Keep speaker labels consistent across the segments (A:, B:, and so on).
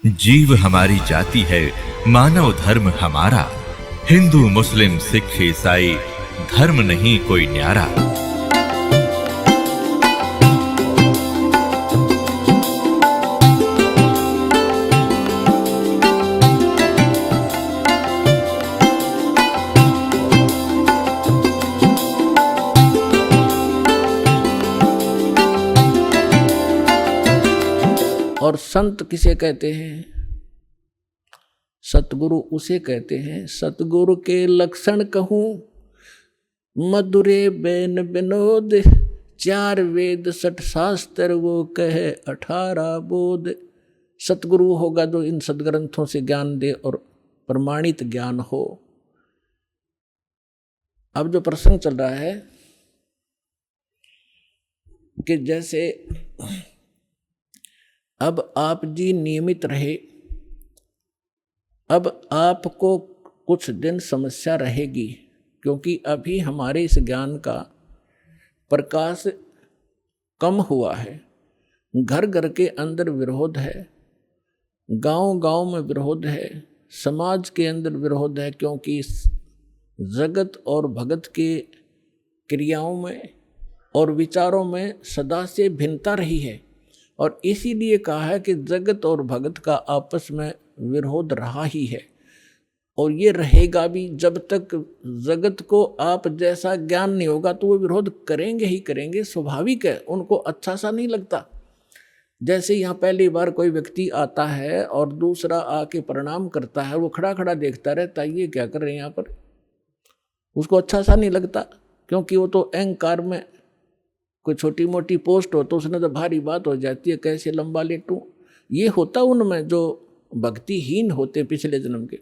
A: जीव हमारी जाति है, मानव धर्म हमारा। हिंदू मुस्लिम सिख ईसाई धर्म नहीं कोई न्यारा।
B: और संत किसे कहते हैं? सतगुरु उसे कहते हैं। सतगुरु के लक्षण कहूं, मधुरे बैन विनोद, 4 वेद 60 शास्त्र वो कहे 18 बोध। सतगुरु होगा जो इन सदग्रंथों से ज्ञान दे और प्रमाणित ज्ञान हो। अब जो प्रसंग चल रहा है कि जैसे अब आप जी नियमित रहे, अब आपको कुछ दिन समस्या रहेगी, क्योंकि अभी हमारे इस ज्ञान का प्रकाश कम हुआ है। घर घर के अंदर विरोध है, गांव गांव में विरोध है, समाज के अंदर विरोध है, क्योंकि जगत और भगत के क्रियाओं में और विचारों में सदा से भिन्नता रही है। और इसीलिए कहा है कि जगत और भगत का आपस में विरोध रहा ही है और ये रहेगा भी। जब तक जगत को आप जैसा ज्ञान नहीं होगा तो वो विरोध करेंगे ही करेंगे, स्वाभाविक है। उनको अच्छा सा नहीं लगता। जैसे यहाँ पहली बार कोई व्यक्ति आता है और दूसरा आके प्रणाम करता है, वो खड़ा खड़ा देखता रहता है, ये क्या कर रहे हैं यहाँ पर, उसको अच्छा सा नहीं लगता, क्योंकि वो तो अहंकार में कोई छोटी मोटी पोस्ट हो तो उसने तो भारी बात हो जाती है, कैसे लंबा लेटूं। ये होता उनमें जो भक्तिहीन होते पिछले जन्म के,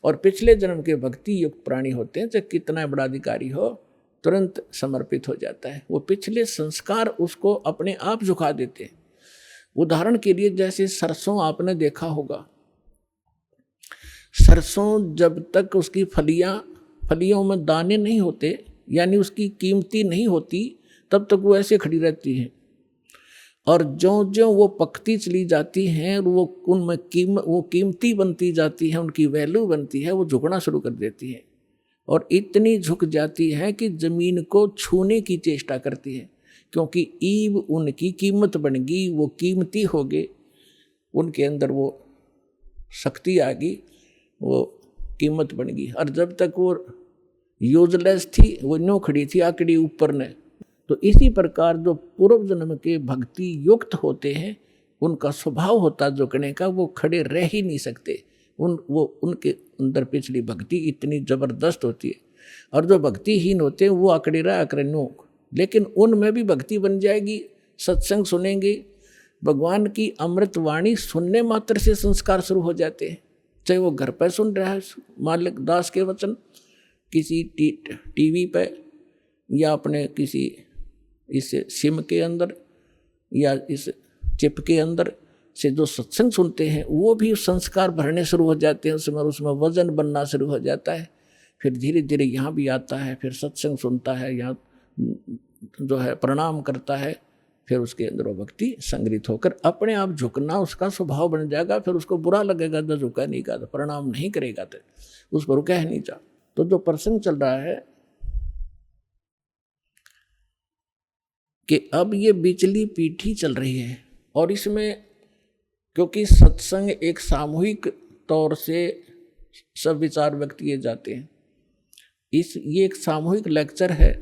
B: और पिछले जन्म के भक्ति युक्त प्राणी होते हैं, चाहे कितना बड़ा अधिकारी हो तुरंत समर्पित हो जाता है। वो पिछले संस्कार उसको अपने आप झुका देते हैं। उदाहरण के लिए जैसे सरसों आपने देखा होगा, सरसों जब तक उसकी फलियों में दाने नहीं होते, यानी उसकी कीमती नहीं होती, तब तक वो ऐसे खड़ी रहती है। और ज्यों ज्यों वो पकती चली जाती हैं, वो उनमें वो कीमती बनती जाती है, उनकी वैल्यू बनती है, वो झुकना शुरू कर देती है और इतनी झुक जाती है कि जमीन को छूने की चेष्टा करती है, क्योंकि ईब उनकी कीमत बन गई, वो कीमती हो गए, उनके अंदर वो शक्ति आ गई, वो कीमत बन गई। और जब तक वो यूजलेस थी, वो न्यों खड़ी थी आकड़ी ऊपर ने। तो इसी प्रकार जो पूर्व जन्म के भक्ति युक्त होते हैं, उनका स्वभाव होता झुकने का, वो खड़े रह ही नहीं सकते। उनके अंदर पिछली भक्ति इतनी जबरदस्त होती है। और जो भक्तिहीन होते हैं वो आकड़े रहा आकड़नों, लेकिन उनमें भी भक्ति बन जाएगी। सत्संग सुनेंगे, भगवान की अमृत वाणी सुनने मात्र से संस्कार शुरू हो जाते हैं। चाहे वो घर पर सुन रहा है मालिक दास के वचन, किसी टीवी पे, या अपने किसी इस सिम के अंदर या इस चिप के अंदर से जो सत्संग सुनते हैं, वो भी संस्कार भरने शुरू हो जाते हैं, उसमें वजन बनना शुरू हो जाता है। फिर धीरे धीरे यहाँ भी आता है, फिर सत्संग सुनता है, यहाँ जो है प्रणाम करता है, फिर उसके अंदर वो भक्ति संग्रहित होकर अपने आप झुकना उसका स्वभाव बन जाएगा। फिर उसको बुरा लगेगा जब झुका नहीं का, प्रणाम नहीं करेगा तो उस पर कह नहीं जा। तो जो प्रसंग चल रहा है कि अब ये बिचली पीढ़ी चल रही है, और इसमें क्योंकि सत्संग एक सामूहिक तौर से सब विचार व्यक्त किए जाते हैं, ये एक सामूहिक लेक्चर है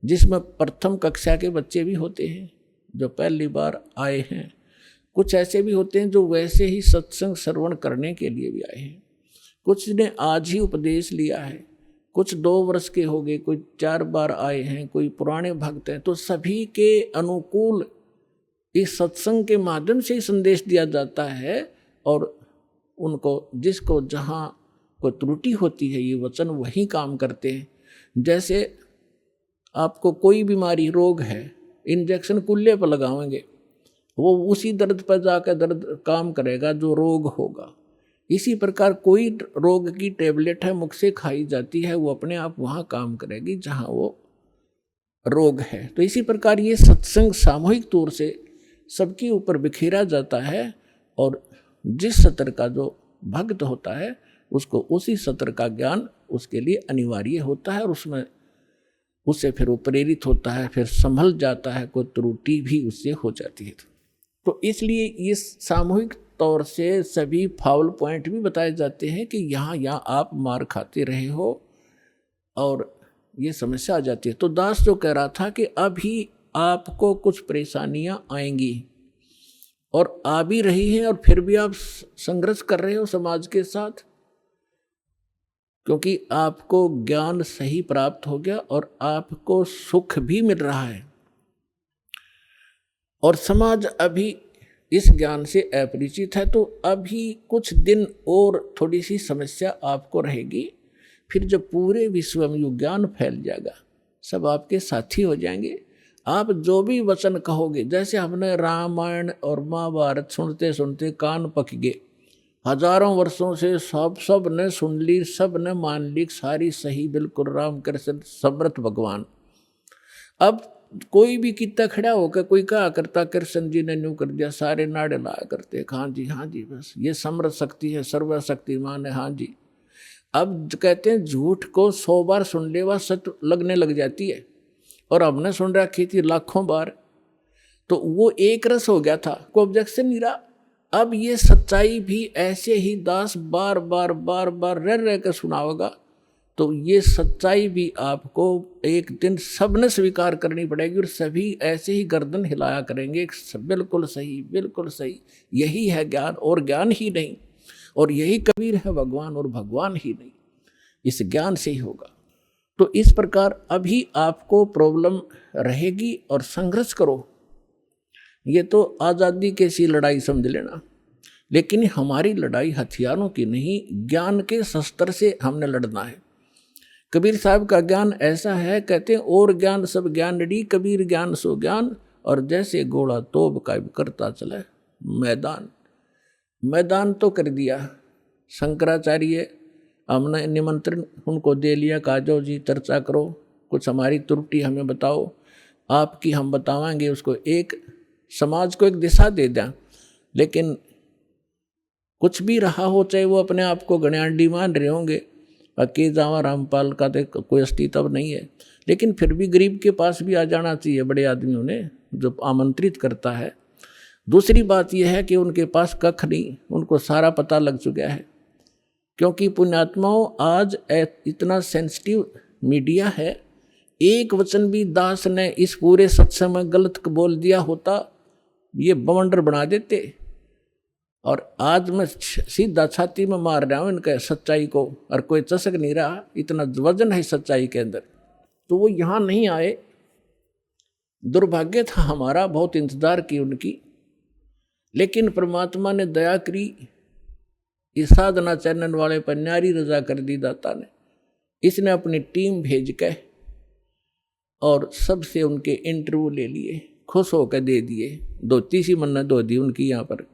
B: जिसमें प्रथम कक्षा के बच्चे भी होते हैं जो पहली बार आए हैं, कुछ ऐसे भी होते हैं जो वैसे ही सत्संग श्रवण करने के लिए भी आए हैं, कुछ ने आज ही उपदेश लिया है, कुछ 2 वर्ष के हो गए, कोई 4 बार आए हैं, कोई पुराने भक्त हैं। तो सभी के अनुकूल इस सत्संग के माध्यम से ही संदेश दिया जाता है, और उनको जिसको जहाँ कोई त्रुटि होती है ये वचन वही काम करते हैं। जैसे आपको कोई बीमारी रोग है, इंजेक्शन कुल्ले पर लगाएंगे, वो उसी दर्द पर जाकर दर्द काम करेगा जो रोग होगा। इसी प्रकार कोई रोग की टेबलेट है मुख से खाई जाती है, वो अपने आप वहाँ काम करेगी जहाँ वो रोग है। तो इसी प्रकार ये सत्संग सामूहिक तौर से सबके ऊपर बिखेरा जाता है, और जिस सत्र का जो भक्त होता है उसको उसी सत्र का ज्ञान उसके लिए अनिवार्य होता है, और उसमें उससे फिर वो प्रेरित होता है, फिर संभल जाता है, कोई त्रुटि भी उससे हो जाती है। तो इसलिए इस सामूहिक तौर से सभी फाउल पॉइंट भी बताए जाते हैं कि यहाँ आप मार खाते रहे हो और ये समस्या आ जाती है। तो दास जो कह रहा था कि अभी आपको कुछ परेशानियां आएंगी और आ भी रही हैं, और फिर भी आप संघर्ष कर रहे हो समाज के साथ, क्योंकि आपको ज्ञान सही प्राप्त हो गया और आपको सुख भी मिल रहा है, और समाज अभी इस ज्ञान से अपरिचित है। तो अभी कुछ दिन और थोड़ी सी समस्या आपको रहेगी, फिर जब पूरे विश्व में ये ज्ञान फैल जाएगा, सब आपके साथी हो जाएंगे। आप जो भी वचन कहोगे, जैसे हमने रामायण और महाभारत सुनते सुनते कान पक गए, हजारों वर्षों से सब ने सुन ली, सब ने मान ली, सारी सही बिल्कुल राम कृष्ण समर्थ भगवान। अब कोई भी कितना खड़ा होकर कोई कहा करता कृष्ण जी ने न्यू कर दिया, सारे नाड़े लाया करते, हाँ जी बस ये समर्थ शक्ति है, सर्वशक्तिमान है, हाँ जी। अब कहते हैं झूठ को 100 बार सुन ले वह सत्य लगने लग जाती है, और हमने सुन रखी थी लाखों बार, तो वो एक रस हो गया था, कोई ऑब्जेक्शन नहीं रहा। अब ये सच्चाई भी ऐसे ही दास बार बार रह कर सुनाओगा, तो ये सच्चाई भी आपको एक दिन सबने स्वीकार करनी पड़ेगी, और सभी ऐसे ही गर्दन हिलाया करेंगे, बिल्कुल सही, यही है ज्ञान और ज्ञान ही नहीं, और यही कबीर है भगवान और भगवान ही नहीं, इस ज्ञान से ही होगा। तो इस प्रकार अभी आपको प्रॉब्लम रहेगी और संघर्ष करो, ये तो आज़ादी की सी लड़ाई समझ लेना, लेकिन हमारी लड़ाई हथियारों की नहीं, ज्ञान के शस्त्र से हमने लड़ना है। कबीर साहब का ज्ञान ऐसा है, कहते हैं और ज्ञान सब ज्ञानड़ी, कबीर ज्ञान सो ज्ञान, और जैसे घोड़ा तोब का करता चले मैदान तो कर दिया शंकराचार्य, हमने निमंत्रण उनको दे लिया, कहा जो जी चर्चा करो, कुछ हमारी त्रुटि हमें बताओ, आपकी हम बतावाएंगे, उसको एक समाज को एक दिशा दे दें। लेकिन कुछ भी रहा हो, चाहे वो अपने आप को गण्याडी मान रहे होंगे, अके जावा रामपाल का तो कोई अस्तित्व नहीं है, लेकिन फिर भी गरीब के पास भी आ जाना चाहिए बड़े आदमियों ने, जो आमंत्रित करता है। दूसरी बात यह है कि उनके पास कख नहीं, उनको सारा पता लग चुका है, क्योंकि पुण्यात्माओं आज इतना सेंसिटिव मीडिया है, एक वचन भी दास ने इस पूरे सत्संग में गलत बोल दिया होता, ये बवंडर बना देते। और आज मैं सीधा छाती में मार रहा हूँ इनके सच्चाई को, और कोई चसक नहीं रहा, इतना वजन है सच्चाई के अंदर। तो वो यहाँ नहीं आए, दुर्भाग्य था हमारा, बहुत इंतजार की उनकी, लेकिन परमात्मा ने दया करी, इस साधना चैनल वाले पर न्यारी रजा कर दी दाता ने। इसने अपनी टीम भेज के और सबसे उनके इंटरव्यू ले लिए, खुश होकर दे दिए, धोती सी मन्नत धो दी उनकी, यहाँ पर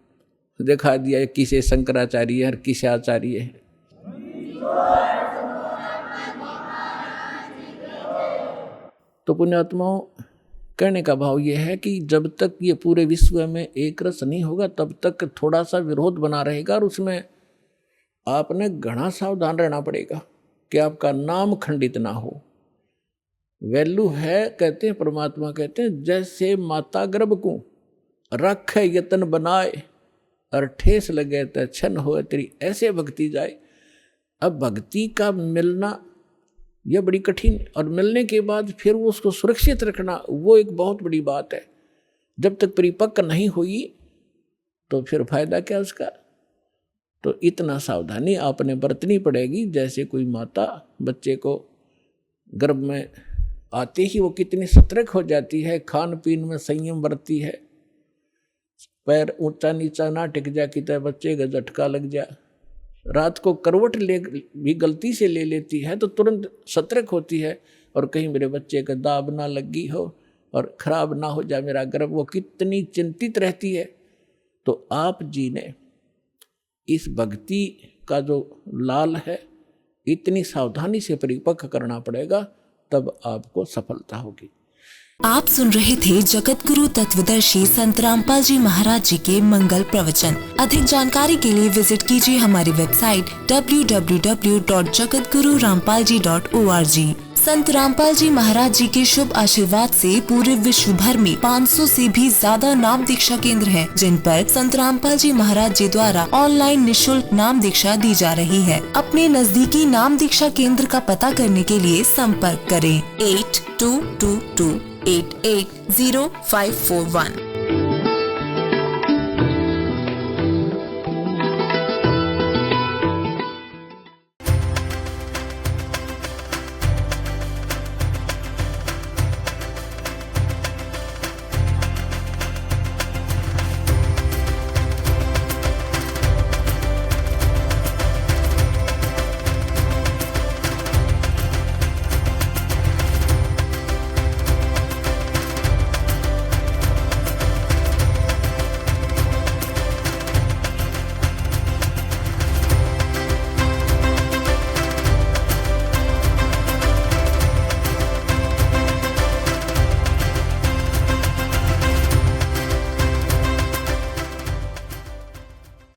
B: दिखा दिया किसे शंकराचार्य है और किसे आचार्य है। तो पुण्यात्माओं, कहने का भाव यह है कि जब तक ये पूरे विश्व में एक रस नहीं होगा, तब तक थोड़ा सा विरोध बना रहेगा, और उसमें आपने घना सावधान रहना पड़ेगा कि आपका नाम खंडित ना हो। वैल्यू है, कहते हैं परमात्मा कहते हैं, जैसे माता गर्भ को रख यतन बनाए, और ठेस लगे तो छन हो तेरी, ऐसे भक्ति जाए। अब भक्ति का मिलना यह बड़ी कठिन, और मिलने के बाद फिर वो उसको सुरक्षित रखना, वो एक बहुत बड़ी बात है। जब तक परिपक्व नहीं हुई तो फिर फायदा क्या उसका। तो इतना सावधानी आपने बरतनी पड़ेगी, जैसे कोई माता बच्चे को गर्भ में आते ही वो कितनी सतर्क हो जाती है, खान पीन में संयम बरतती है, पैर ऊंचा नीचा ना टिक जा कि बच्चे का झटका लग जा, रात को करवट ले भी गलती से ले लेती है तो तुरंत सतर्क होती है, और कहीं मेरे बच्चे का दाब ना लगी हो और खराब ना हो जाए मेरा गर्भ, वो कितनी चिंतित रहती है। तो आप जी ने इस भक्ति का जो लाल है, इतनी सावधानी से परिपक्व करना पड़ेगा, तब आपको सफलता होगी।
C: आप सुन रहे थे जगत गुरु तत्वदर्शी संत रामपाल जी महाराज जी के मंगल प्रवचन। अधिक जानकारी के लिए विजिट कीजिए हमारी वेबसाइट www.jagatgururampalji.org। संत रामपाल जी महाराज जी के शुभ आशीर्वाद से पूरे विश्व भर में 500 से भी ज्यादा नाम दीक्षा केंद्र हैं, जिन पर संत रामपाल जी महाराज जी द्वारा ऑनलाइन निशुल्क नाम दीक्षा दी जा रही है। अपने नजदीकी नाम दीक्षा केंद्र का पता करने के लिए संपर्क करें 8222880541।